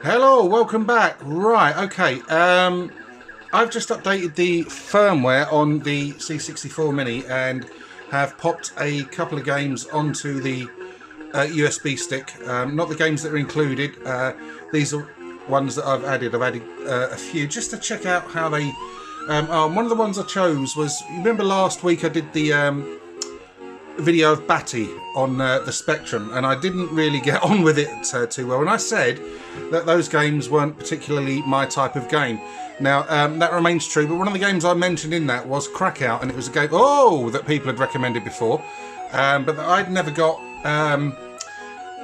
Hello, welcome back. Right, okay. I've just updated the firmware on the C64 Mini and have popped a couple of games onto the USB stick. Not the games that are included. These are ones that I've added. I've added a few just to check out how they are. One of the ones I chose was, you remember last week I did the video of Batty on the Spectrum, and I didn't really get on with it too well, and I said that those games weren't particularly my type of game. Now that remains true, but one of the games I mentioned in that was Krakout, and it was a game that people had recommended before, but that I'd never got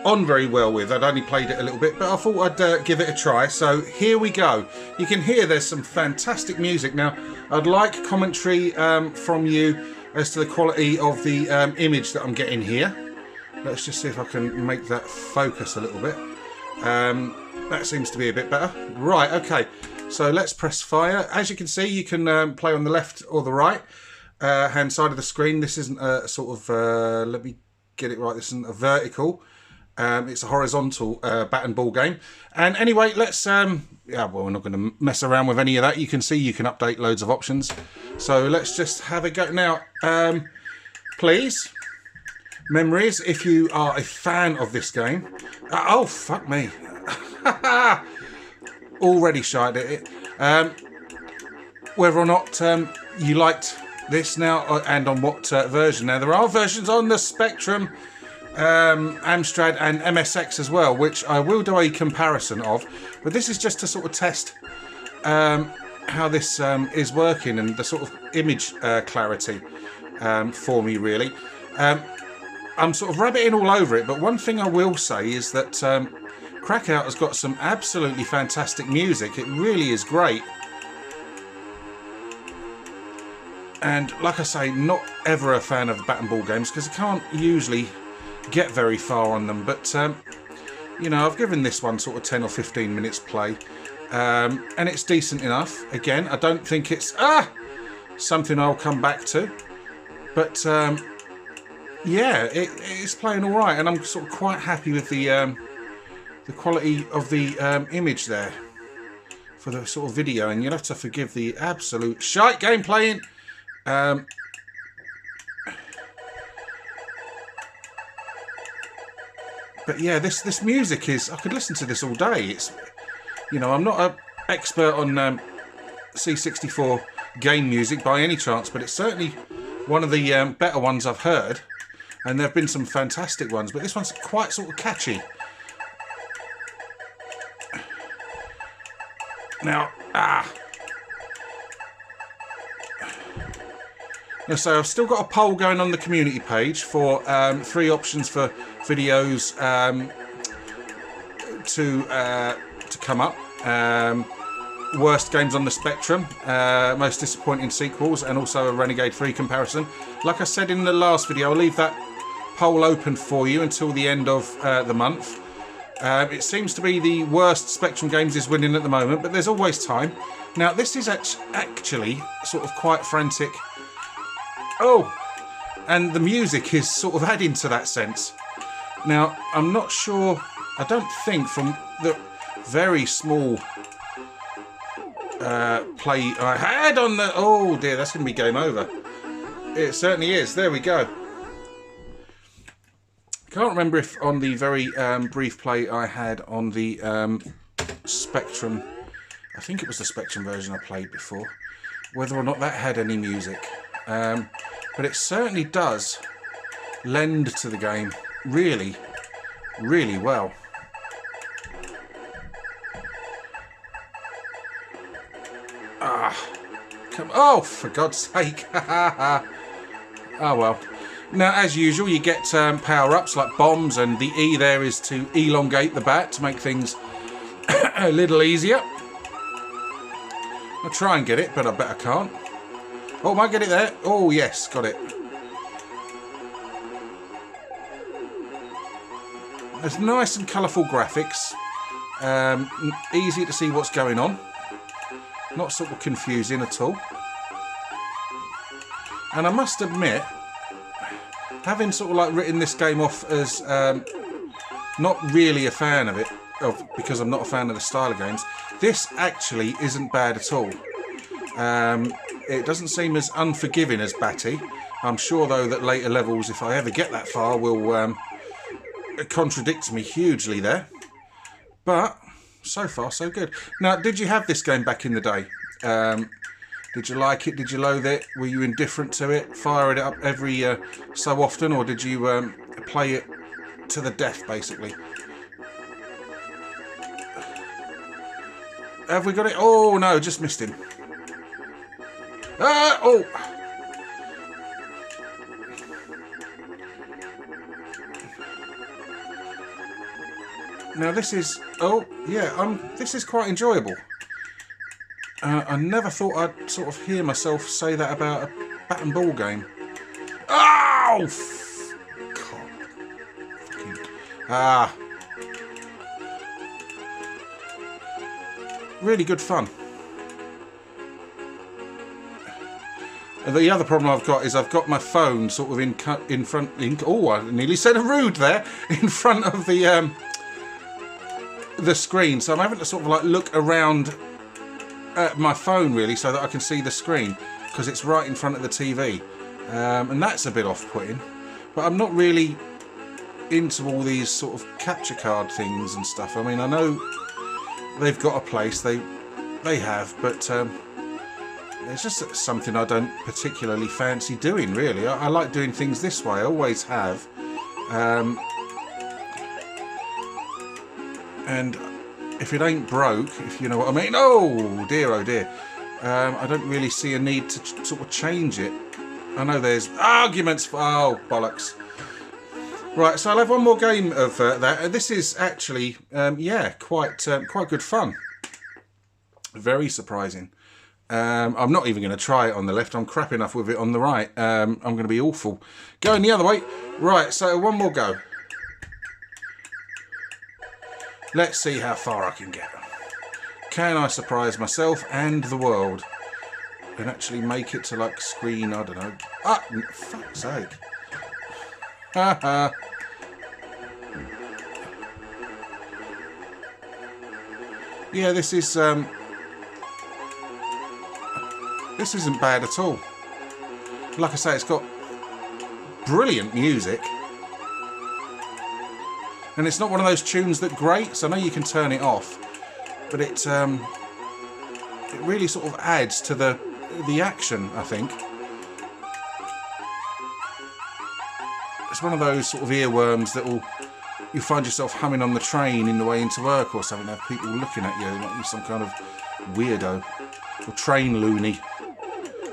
on very well with. I'd only played it a little bit, but I thought I'd give it a try. So here we go. You can hear there's some fantastic music. Now I'd like commentary from you as to the quality of the image that I'm getting here. Let's just see if I can make that focus a little bit. That seems to be a bit better. Right, okay, so let's press fire. As you can see, you can play on the left or the right hand side of the screen. This isn't a sort of, let me get it right, this isn't a vertical. It's a horizontal bat and ball game. And anyway, let's, yeah, well, we're not going to mess around with any of that. You can see you can update loads of options. So let's just have a go. Now, please, memories, if you are a fan of this game. Oh, fuck me. Already shied at it. Whether or not you liked this now, and on what version. Now, there are versions on the Spectrum, Amstrad and MSX as well, which I will do a comparison of, but this is just to sort of test how this is working and the sort of image clarity for me, really. I'm sort of rabbiting all over it, but one thing I will say is that Krakout has got some absolutely fantastic music. It really is great. And like I say, not ever a fan of the bat and ball games because I can't usually get very far on them, but you know, I've given this one sort of 10 or 15 minutes play, and it's decent enough. Again, I don't think it's something I'll come back to, but yeah, it's playing all right, and I'm sort of quite happy with the quality of the image there for the sort of video. And you'll have to forgive the absolute shite gameplaying. But yeah, this music is, I could listen to this all day. It's, you know, I'm not an expert on C64 game music by any chance, but it's certainly one of the better ones I've heard, and there have been some fantastic ones, but this one's quite sort of catchy. Now, so I've still got a poll going on the community page for 3 options for videos to come up. Worst games on the Spectrum, most disappointing sequels, and also a Renegade 3 comparison. Like I said in the last video, I'll leave that poll open for you until the end of the month. It seems to be the worst Spectrum games is winning at the moment, but there's always time. Now, this is actually sort of quite frantic. Oh, and the music is sort of adding to that sense. Now, I'm not sure, I don't think from the very small play I had on the... Oh dear, that's going to be game over. It certainly is. There we go. Can't remember if on the very brief play I had on the Spectrum, I think it was the Spectrum version I played before, whether or not that had any music. But it certainly does lend to the game really, really well. Come, oh, for God's sake. Oh well. Now, as usual, you get power-ups like bombs, and the E there is to elongate the bat to make things a little easier. I'll try and get it, but I bet I can't. Oh, might get it there. Oh, yes, got it. There's nice and colourful graphics. Easy to see what's going on. Not sort of confusing at all. And I must admit, having sort of like written this game off as not really a fan of it, because I'm not a fan of the style of games. This actually isn't bad at all. It doesn't seem as unforgiving as Batty. I'm sure though that later levels, if I ever get that far, will contradict me hugely there. But so far so good. Now, did you have this game back in the day? Did you like it? Did you loathe it? Were you indifferent to it? Fire it up every so often, or did you play it to the death, basically? Have we got it? Oh no, just missed him. Oh! Now this is, oh yeah, this is quite enjoyable. I never thought I'd sort of hear myself say that about a bat and ball game. Oh! God. Really good fun. And the other problem I've got is I've got my phone sort of in front. Oh, I nearly said a rude there. In front of the screen, so I'm having to sort of like look around at my phone really, so that I can see the screen because it's right in front of the TV, and that's a bit off-putting. But I'm not really into all these sort of capture card things and stuff. I mean, I know they've got a place, they have, but it's just something I don't particularly fancy doing, really. I like doing things this way, I always have. And if it ain't broke, if you know what I mean, oh dear, I don't really see a need to sort of change it. I know there's arguments for, oh bollocks. Right, so I'll have one more game of that. This is actually, yeah, quite good fun. Very surprising. I'm not even going to try it on the left. I'm crap enough with it on the right. I'm going to be awful. Going the other way. Right, so one more go. Let's see how far I can get. Can I surprise myself and the world and actually make it to like screen, I don't know. Ah, fuck's sake. Haha. Yeah, this isn't bad at all. Like I say, it's got brilliant music. And it's not one of those tunes that grates. I know you can turn it off, but it really sort of adds to the action, I think. It's one of those sort of earworms that you find yourself humming on the train in the way into work or something. Have people looking at you like you're some kind of weirdo or train loony.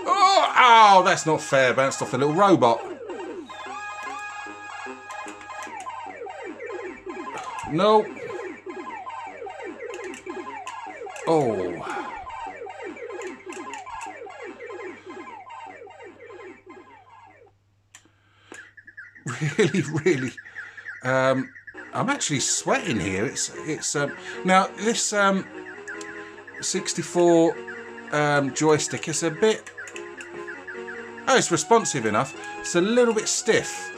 Oh, that's not fair. Bounced off the little robot. No. Oh. Really. I'm actually sweating here. It's now this 64 joystick is a bit. Oh, it's responsive enough. It's a little bit stiff.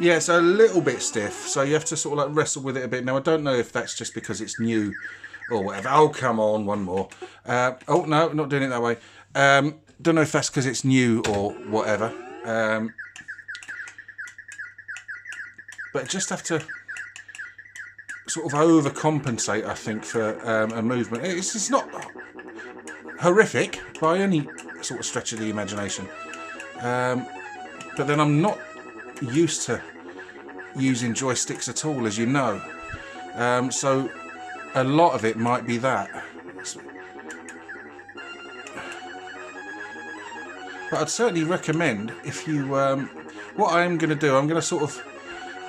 Yeah, it's a little bit stiff, so you have to sort of like wrestle with it a bit. Now, I don't know if that's just because it's new or whatever. Oh, come on, one more. Oh, no, not doing it that way. Don't know if that's because it's new or whatever. But just have to sort of overcompensate, I think, for a movement. It's not horrific by any sort of stretch of the imagination. But then I'm not used to using joysticks at all, as you know. So a lot of it might be that. But I'd certainly recommend if you... what I'm going to do, I'm going to sort of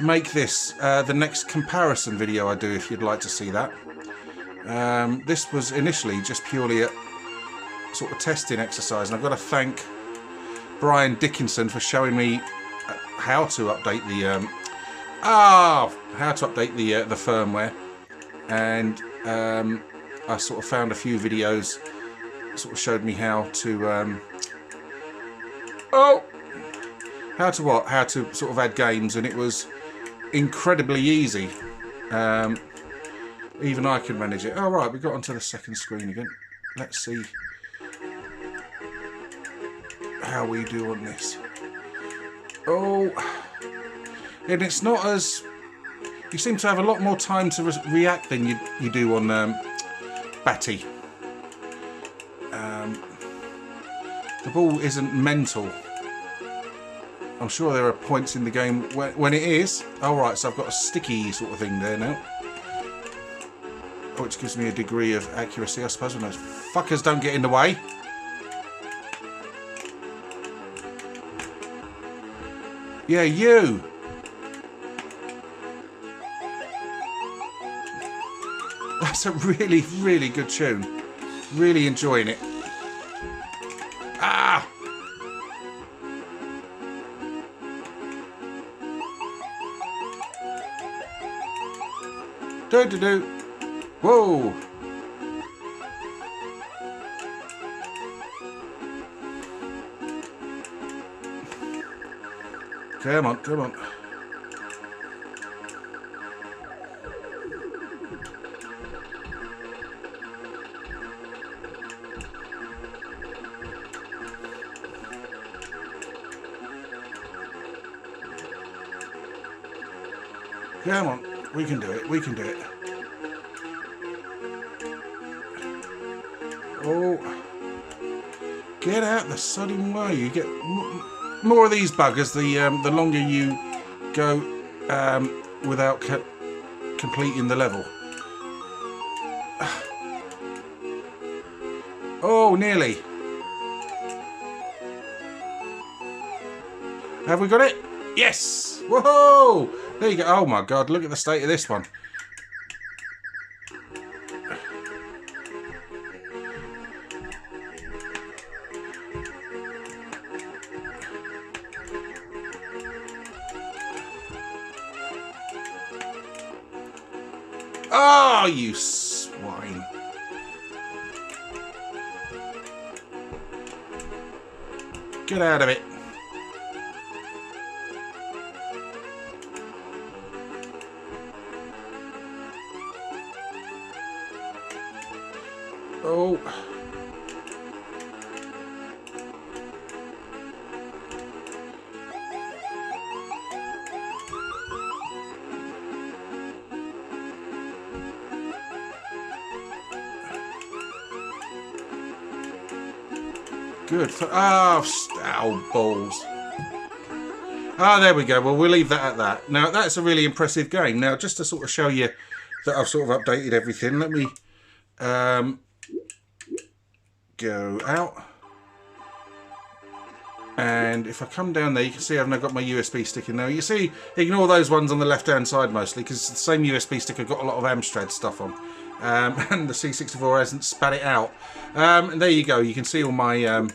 make this the next comparison video I do, if you'd like to see that. This was initially just purely a sort of testing exercise, and I've got to thank Brian Dickinson for showing me how to update the the firmware, and I sort of found a few videos that sort of showed me how to how to what? How to sort of add games, and it was incredibly easy. Even I could manage it. All right, we got onto the second screen again. Let's see how we do on this. Oh, and it's not as... You seem to have a lot more time to react than you do on Batty. The ball isn't mental. I'm sure there are points in the game when it is. All right, so I've got a sticky sort of thing there now, which gives me a degree of accuracy, I suppose, when those fuckers don't get in the way. Yeah, you! That's a really, really good tune. Really enjoying it. Ah! Do-do-do. Whoa! Come on, come on. Come on, we can do it, we can do it. Oh, get out the sodding way. You get more of these buggers the longer you go without completing the level. Oh, nearly. Have we got it? Yes! Whoa! There you go. Oh my God, look at the state of this one. Oh, you swine. Get out of it. Oh. Good. Oh, balls. Ah, there we go. Well, we'll leave that at that. Now, that's a really impressive game. Now, just to sort of show you that I've sort of updated everything, let me go out. And if I come down there, you can see I've now got my USB stick in there. You see, ignore those ones on the left-hand side mostly, because it's the same USB stick I've got a lot of Amstrad stuff on. And the C64 hasn't spat it out. And there you go. You can see all my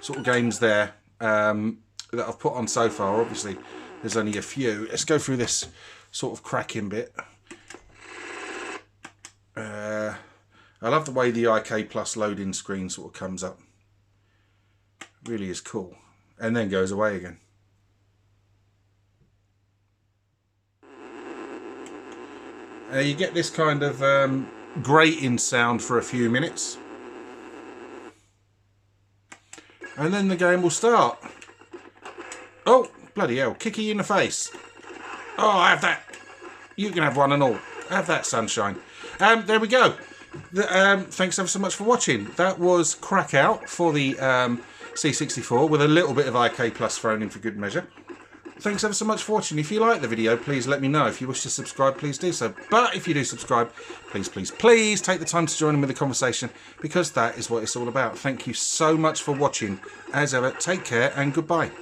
sort of games there that I've put on so far. Obviously, there's only a few. Let's go through this sort of cracking bit. I love the way the IK Plus loading screen sort of comes up. Really is cool. And then goes away again. You get this kind of grating sound for a few minutes. And then the game will start. Oh, bloody hell. Kick you in the face. Oh, have that. You can have one and all. Have that, sunshine. There we go. Thanks ever so much for watching. That was Krakout for the C64 with a little bit of IK Plus thrown in for good measure. Thanks ever so much for watching. If you like the video, please let me know. If you wish to subscribe, please do so. But if you do subscribe, please, please, please take the time to join in with the conversation, because that is what it's all about. Thank you so much for watching. As ever, take care and goodbye.